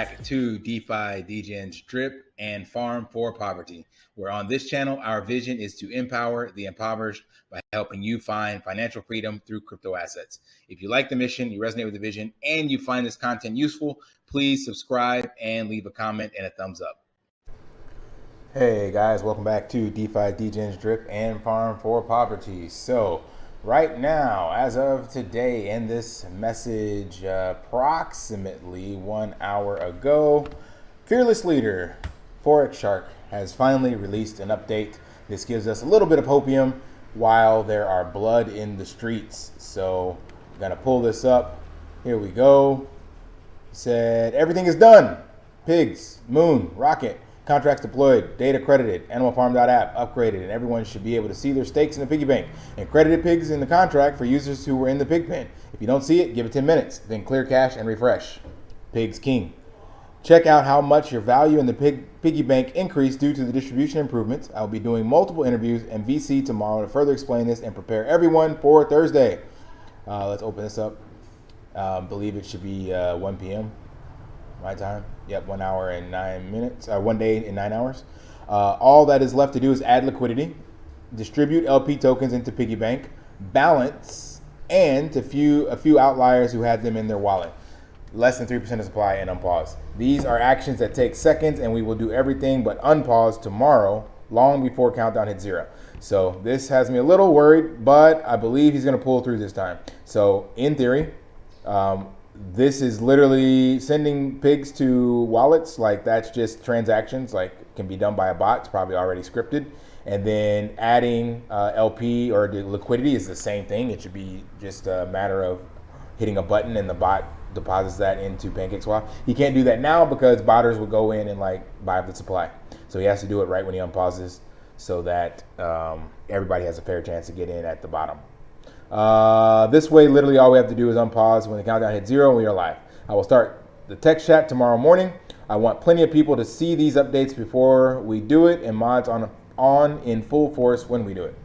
back to DeFi, Degens, Drip, and Farm for Poverty, where on this channel, our vision is to empower the impoverished by helping you find financial freedom through crypto assets. If you like the mission, you resonate with the vision, and you find this content useful, please subscribe and leave a comment and a thumbs up. Hey guys, welcome back to DeFi, Degens, Drip, and Farm for Poverty. So right now, as of today, in this message approximately 1 hour ago, fearless leader Forex Shark has finally released an update. This gives us a little bit of hopium while there are blood in the streets. So I'm gonna pull this up. Here we go. He said everything is done. Pigs, moon, rocket. Contracts deployed, data credited, animalfarm.app upgraded, and everyone should be able to see their stakes in the piggy bank. And credited pigs in the contract for users who were in the pig pen. If you don't see it, give it 10 minutes, then clear cache and refresh. Pigs king. Check out how much your value in the piggy bank increased due to the distribution improvements. I'll be doing multiple interviews and VC tomorrow to further explain this and prepare everyone for Thursday. Let's open this up. Believe it should be 1 p.m. my time. Yep, 1 hour and 9 minutes, 1 day and 9 hours. All that is left to do is add liquidity, distribute LP tokens into piggy bank, balance, and a few outliers who had them in their wallet. Less than 3% of supply and unpause. These are actions that take seconds, and we will do everything but unpause tomorrow, long before countdown hits 0. So this has me a little worried, but I believe he's going to pull through this time. So in theory, this is literally sending pigs to wallets. Like, that's just transactions, like, can be done by a bot. It's probably already scripted. And then adding LP or the liquidity is the same thing. It should be just a matter of hitting a button and the bot deposits that into PancakeSwap. He can't do that now because botters will go in and like buy up the supply. So he has to do it right when he unpauses so that everybody has a fair chance to get in at the bottom. This way, literally all we have to do is unpause when the countdown hits 0 and we are live. I will start the text chat tomorrow morning. I want plenty of people to see these updates before we do it, and mods on in full force when we do it.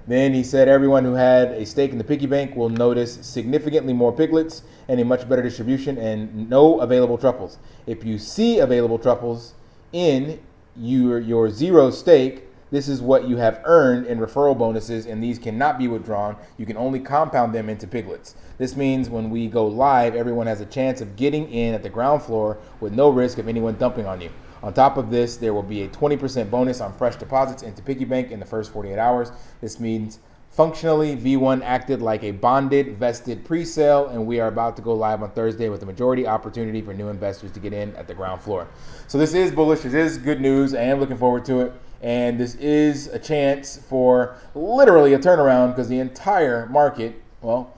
Then he said everyone who had a stake in the piggy bank will notice significantly more piglets and a much better distribution and no available truffles. If you see available truffles in your 0 stake, this is what you have earned in referral bonuses, and these cannot be withdrawn. You can only compound them into piglets. This means when we go live, everyone has a chance of getting in at the ground floor with no risk of anyone dumping on you. On top of this, there will be a 20% bonus on fresh deposits into piggy bank in the first 48 hours. This means functionally V1 acted like a bonded vested pre-sale, and we are about to go live on Thursday with the majority opportunity for new investors to get in at the ground floor. So this is bullish. This is good news. I am looking forward to it. And this is a chance for literally a turnaround because the entire market, well,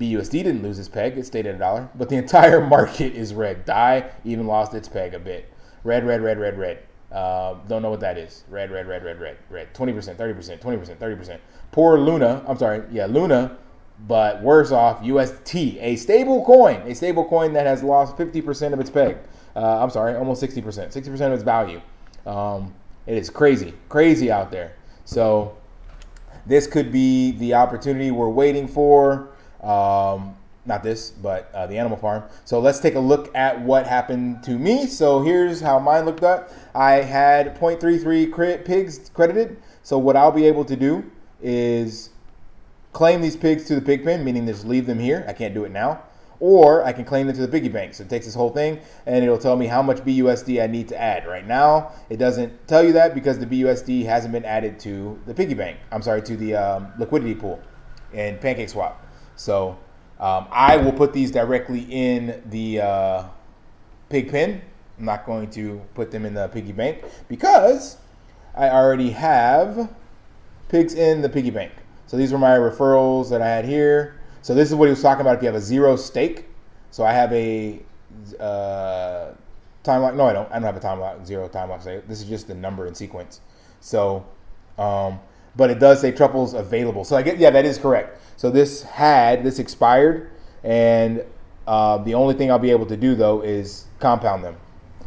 BUSD didn't lose its peg. It stayed at $1, but the entire market is red. DAI even lost its peg a bit. Red. Don't know what that is. Red. 20%, 30%, 20%, 30%. Poor Luna. I'm sorry. Yeah, Luna, but worse off, UST, a stable coin that has lost 50% of its peg. I'm sorry, almost 60%. 60% of its value. It is crazy out there. So this could be the opportunity we're waiting for. Not this, but the animal farm. So let's take a look at what happened to me. So here's how mine looked up. I had 0.33 pigs credited. So what I'll be able to do is claim these pigs to the pig pen, meaning just leave them here. I can't do it now. Or I can claim them to the piggy bank. So it takes this whole thing and it'll tell me how much BUSD I need to add. Right now, it doesn't tell you that because the BUSD hasn't been added to the piggy bank. I'm sorry, to the liquidity pool in PancakeSwap. So I will put these directly in the pig pen. I'm not going to put them in the piggy bank because I already have pigs in the piggy bank. So these were my referrals that I had here. So this is what he was talking about if you have a 0 stake. So I have a time lock. No, I don't. I don't have a time lock, 0 time lock stake. This is just the number in sequence. So, but it does say truffles available. So I get, yeah, that is correct. So this expired, and the only thing I'll be able to do though is compound them.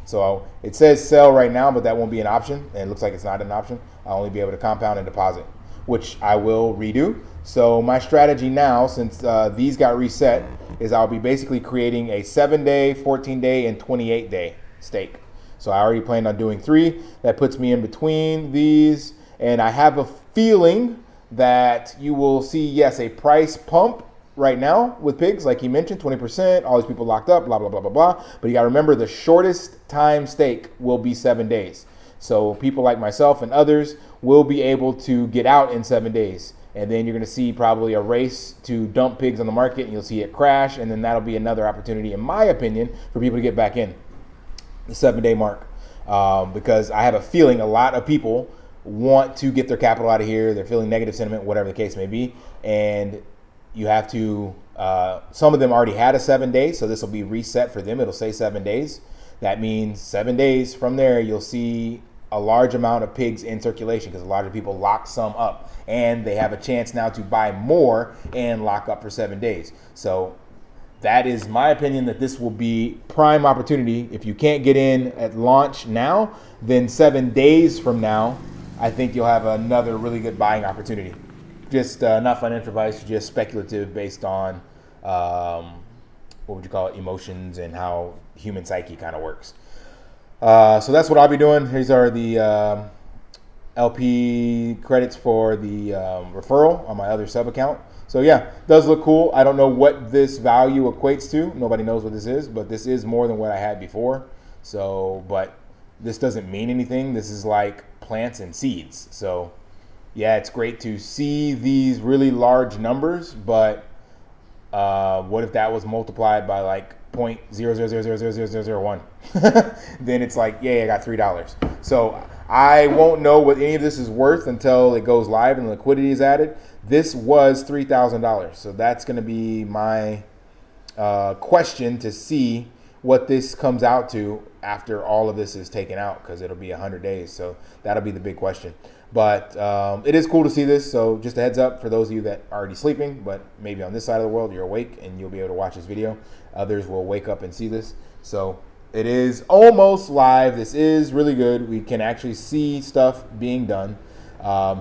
So it says sell right now, but that won't be an option. And it looks like it's not an option. I'll only be able to compound and deposit, which I will redo. So my strategy now, since these got reset, is I'll be basically creating a 7-day, 14-day, and 28-day stake. So I already planned on doing 3. That puts me in between these. And I have a feeling that you will see, yes, a price pump right now with pigs, like he mentioned, 20%, all these people locked up, blah, blah, blah, blah, blah. But you got to remember the shortest time stake will be 7 days. So people like myself and others will be able to get out in 7 days. And then you're going to see probably a race to dump pigs on the market, and you'll see it crash. And then that'll be another opportunity, in my opinion, for people to get back in the 7-day mark. Because I have a feeling a lot of people want to get their capital out of here. They're feeling negative sentiment, whatever the case may be. And you have to, some of them already had a 7 day, so this will be reset for them. It'll say 7 days. That means 7 days from there, you'll see a large amount of pigs in circulation because a lot of people lock some up, and they have a chance now to buy more and lock up for 7 days. So that is my opinion, that this will be prime opportunity. If you can't get in at launch now, then 7 days from now, I think you'll have another really good buying opportunity. Just not financial advice, just speculative based on, what would you call it, emotions and how human psyche kind of works. So that's what I'll be doing. These are the LP credits for the referral on my other sub account. So yeah, does look cool. I don't know what this value equates to. Nobody knows what this is, but this is more than what I had before. So, but this doesn't mean anything. This is like plants and seeds. So yeah, it's great to see these really large numbers, but what if that was multiplied by like 0.000000001? Then it's like, yeah, I got $3. So I won't know what any of this is worth until it goes live and liquidity is added. This was $3,000. So that's going to be my question to see what this comes out to after all of this is taken out, because it'll be 100 days. So that'll be the big question. But it is cool to see this. So just a heads up for those of you that are already sleeping, but maybe on this side of the world, you're awake and you'll be able to watch this video. Others will wake up and see this. So it is almost live. This is really good. We can actually see stuff being done.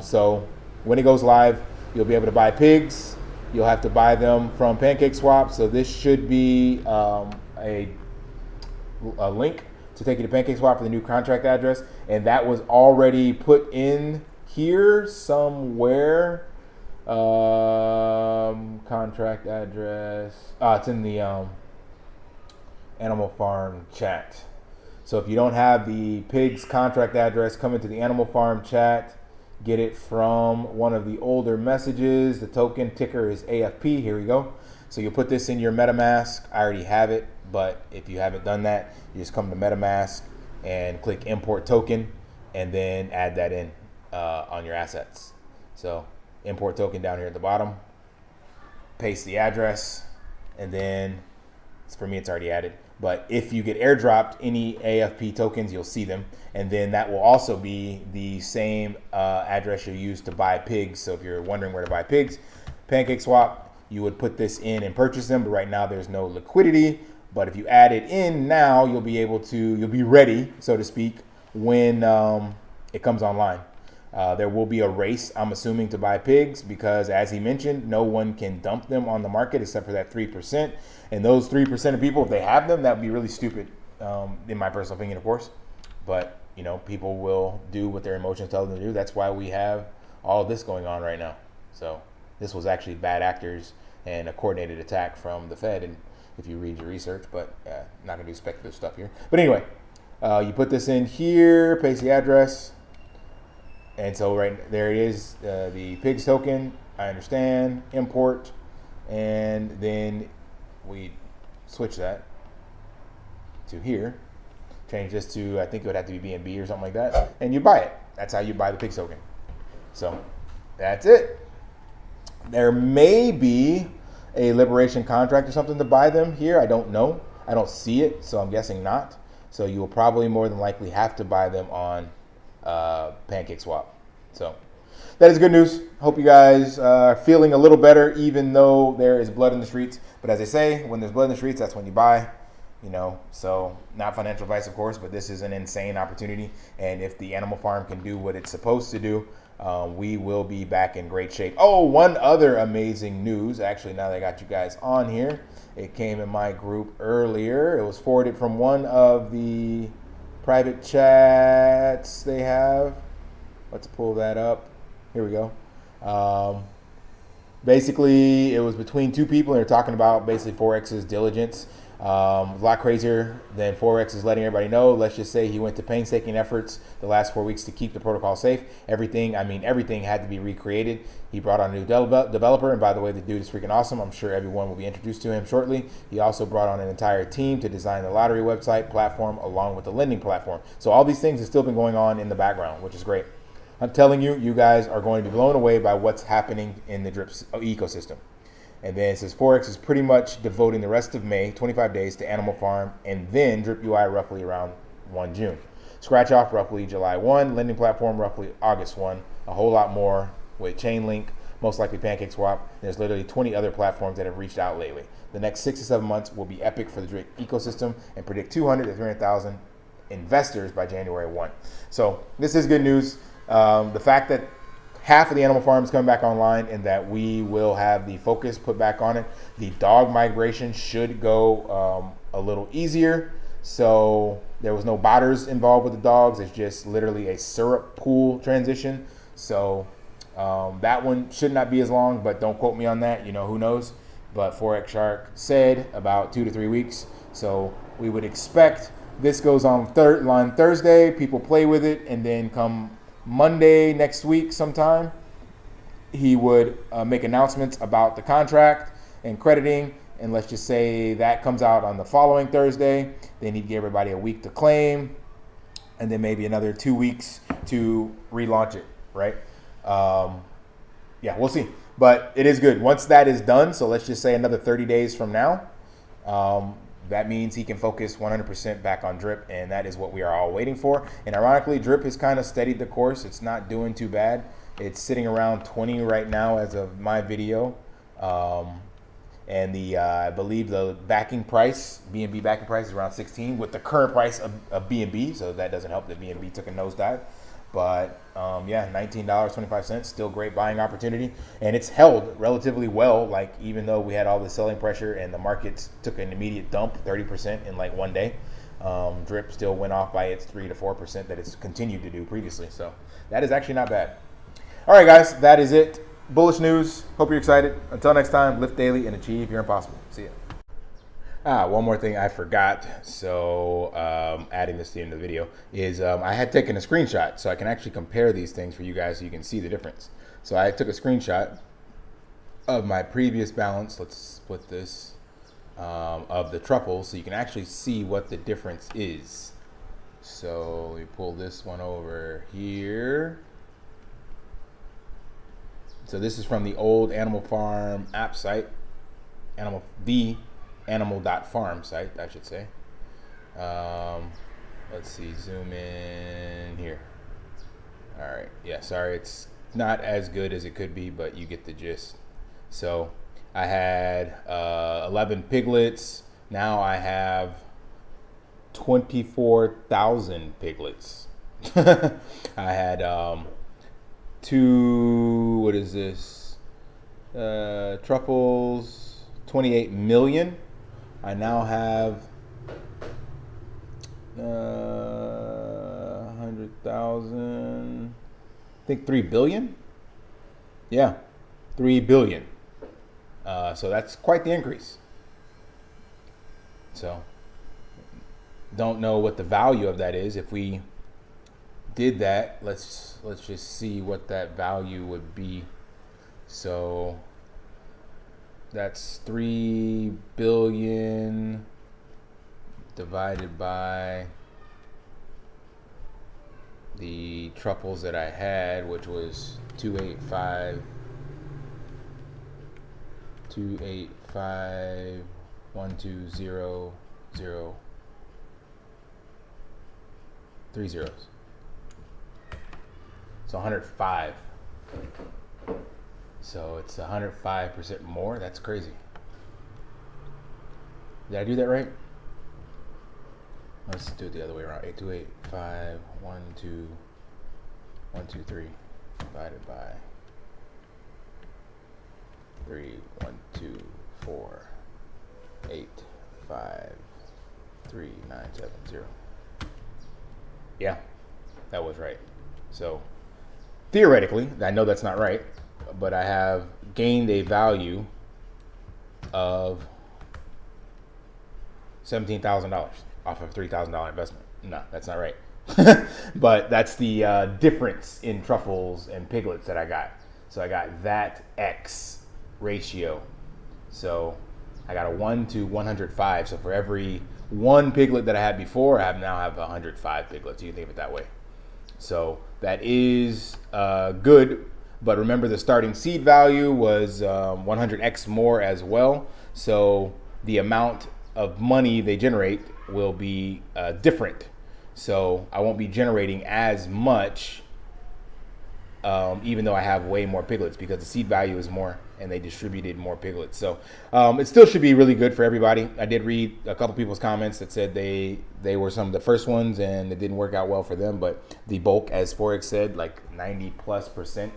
So when it goes live, you'll be able to buy pigs. You'll have to buy them from PancakeSwap. So this should be a link to take you to PancakeSwap for the new contract address, and that was already put in here somewhere. Contract address. It's in the Animal Farm chat. So if you don't have the pig's contract address, come into the Animal Farm chat. Get it from one of the older messages. The token ticker is AFP. Here we go. So you'll put this in your MetaMask. I already have it, but if you haven't done that, you just come to MetaMask and click import token, and then add that in on your assets. So import token down here at the bottom, paste the address, and then for me it's already added. But if you get airdropped any AFP tokens, you'll see them, and then that will also be the same address you use to buy pigs. So if you're wondering where to buy pigs, PancakeSwap, you would put this in and purchase them, but right now there's no liquidity. But if you add it in now, you'll be ready, so to speak, when it comes online. There will be a race, I'm assuming, to buy pigs, because as he mentioned, no one can dump them on the market except for that 3%. And those 3% of people, if they have them, that would be really stupid, in my personal opinion, of course. But, you know, people will do what their emotions tell them to do. That's why we have all of this going on right now. So this was actually bad actors and a coordinated attack from the Fed, and if you read your research, but not gonna do speculative stuff here. But anyway, you put this in here, paste the address, and so right there it is, the pigs token. I understand, import, and then we switch that to here, change this to, I think it would have to be BNB or something like that, and you buy it. That's how you buy the pigs token. So that's it. There may be a liberation contract or something to buy them here. I don't know. I don't see it, so I'm guessing not. So you will probably more than likely have to buy them on PancakeSwap. So that is good news. Hope you guys are feeling a little better, even though there is blood in the streets. But as they say, when there's blood in the streets, that's when you buy. you know. So not financial advice, of course, but this is an insane opportunity. And if the animal farm can do what it's supposed to do, we will be back in great shape. Oh, one other amazing news. Actually, now that I got you guys on here, it came in my group earlier. It was forwarded from one of the private chats they have. Let's pull that up. Here we go. Basically, it was between two people, and they're talking about basically Forex's diligence. A lot crazier than Forex is letting everybody know. Let's just say he went to painstaking efforts the last 4 weeks to keep the protocol safe. Everything had to be recreated. He brought on a new developer, and by the way, the dude is freaking awesome. I'm sure everyone will be introduced to him shortly. He also brought on an entire team to design the lottery website platform along with the lending platform. So all these things have still been going on in the background, which is great. I'm telling you, you guys are going to be blown away by what's happening in the Drip ecosystem. And then it says Forex is pretty much devoting the rest of May, 25 days, to Animal Farm, and then Drip UI roughly around 1 June. Scratch off roughly July 1, lending platform roughly August 1, a whole lot more with Chainlink, most likely PancakeSwap. There's literally 20 other platforms that have reached out lately. The next 6 to 7 months will be epic for the Drip ecosystem, and predict 200 to 300,000 investors by January 1. So this is good news. The fact that half of the animal farm is coming back online and that we will have the focus put back on it. The dog migration should go a little easier. So there was no botters involved with the dogs. It's just literally a syrup pool transition. So that one should not be as long, but don't quote me on that. You know, who knows? But Forex Shark said about 2 to 3 weeks. So we would expect this goes on Thursday. People play with it, and then come Monday next week sometime, he would make announcements about the contract and crediting, and let's just say that comes out on the following Thursday. Then he'd give everybody a week to claim, and then maybe another 2 weeks to relaunch it, right? Yeah, we'll see. But it is good. Once that is done, so let's just say another 30 days from now, that means he can focus 100% back on Drip, and that is what we are all waiting for. And ironically, Drip has kind of steadied the course. It's not doing too bad. It's sitting around 20 right now as of my video. And the I believe the backing price, BNB backing price, is around 16 with the current price of BNB. So that doesn't help that BNB took a nosedive. But yeah, $19.25, still great buying opportunity. And it's held relatively well, like even though we had all the selling pressure and the markets took an immediate dump, 30% in like 1 day. Drip still went off by its 3 to 4% that it's continued to do previously. So that is actually not bad. All right, guys, that is it. Bullish news. Hope you're excited. Until next time, lift daily and achieve your impossible. See ya. One more thing I forgot, so adding this to the end of the video, is I had taken a screenshot so I can actually compare these things for you guys so you can see the difference. So I took a screenshot of my previous balance, let's split this, of the truffles so you can actually see what the difference is. So let me pull this one over here. So this is from the old Animal Farm app site, animal.farm site, I should say. Let's see, zoom in here. All right, yeah, sorry, it's not as good as it could be, but you get the gist. So I had 11 piglets. Now I have 24,000 piglets. I had two, what is this? Truffles, 28 million. I now have 100,000, I think 3 billion. Yeah, 3 billion. So that's quite the increase. So don't know what the value of that is. If we did that, let's just see what that value would be. So that's 3 billion divided by the truffles that I had, which was 285,120,0 3 zeros. So 105. So it's 105% more. That's crazy. Did I do that right? Let's do it the other way around. 8, 2, 8, 5, 1, 2, 1, 2, 3 divided by 3, 1, 2, 4, 8, 5, 3, 9, 7, 0. Yeah, that was right. So theoretically, I know that's not right, but I have gained a value of $17,000 off of $3,000 investment. No, that's not right. But that's the difference in truffles and piglets that I got. So I got that X ratio. So I got a 1 to 105. So for every one piglet that I had before, I now have 105 piglets. You can think of it that way. So that is good. But remember, the starting seed value was 100x more as well. So the amount of money they generate will be different. So I won't be generating as much, even though I have way more piglets, because the seed value is more and they distributed more piglets. So it still should be really good for everybody. I did read a couple people's comments that said they were some of the first ones and it didn't work out well for them. But the bulk, as Forex said, like 90+%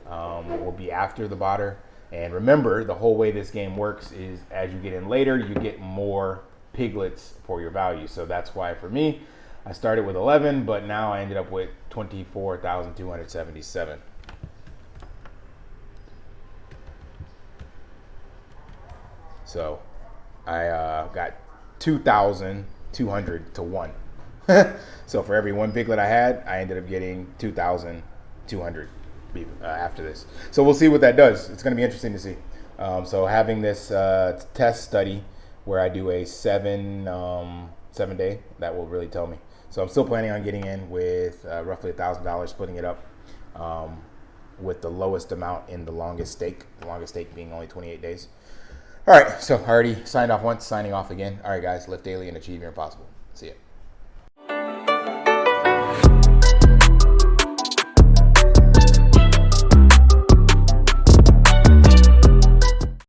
will be after the botter. And remember, the whole way this game works is as you get in later, you get more piglets for your value. So that's why for me, I started with 11, but now I ended up with 24,277. So I got 2,200 to 1. So for every one piglet I had, I ended up getting 2,200 after this. So we'll see what that does. It's going to be interesting to see. So having this test study where I do a 7 day, that will really tell me. So I'm still planning on getting in with roughly $1,000, splitting it up with the lowest amount in the longest stake being only 28 days. All right, so I already signed off once, signing off again. All right, guys, live daily and achieve your impossible. See ya.